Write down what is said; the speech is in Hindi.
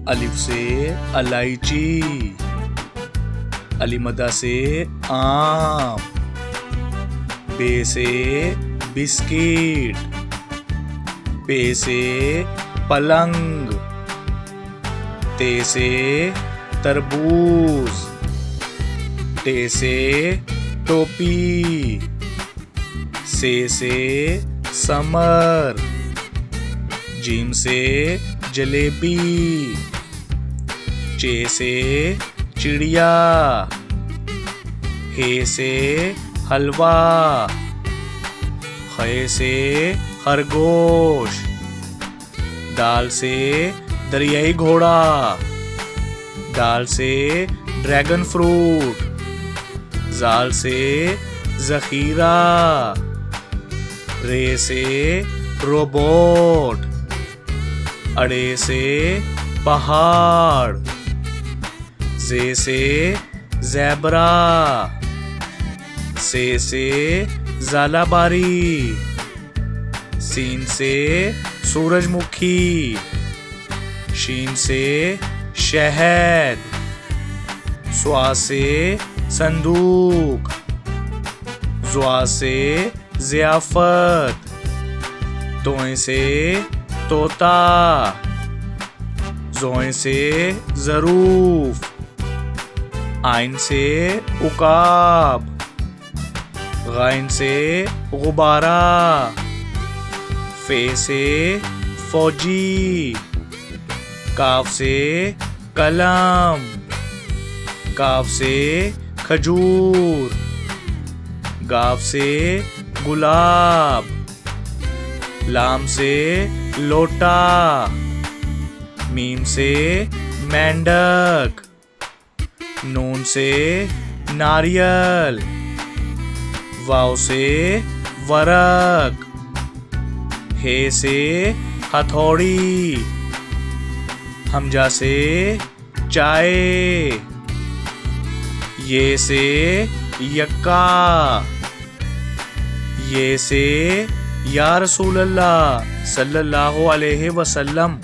अलिफ से इलायची, अलीमदा से आम, बे से बिस्किट, पे से पलंग, ते से तरबूज, टे से टोपी, से समर, जीम से जलेबी, चे से चिड़िया, हे से हलवा, खे से खरगोश, दाल से दरियाई घोड़ा, दाल से ड्रैगन फ्रूट, जाल से जखीरा, रे से रोबोट, अड़े से पहाड़, जे से ज़ेब्रा, से ज़ालाबारी, सीन से सूरजमुखी, शीन से शहद, स्वा से संदूक, ज़्वा से ज़ियाफ़त, तोय से तोता, ज़ोय से ज़रूफ, आइन से उकाब, गाइन से गुब्बारा, फे से फौजी, काफ से कलम, काफ से खजूर, गाफ से गुलाब, लाम से लोटा, मीम से मेंढक, नून से नारियल, वाव से वरक, हे से हथौड़ी, हमजा से चाय, ये से यक्का, ये से या रसूल अल्लाह सल्लल्लाहु अलैहि वसल्लम।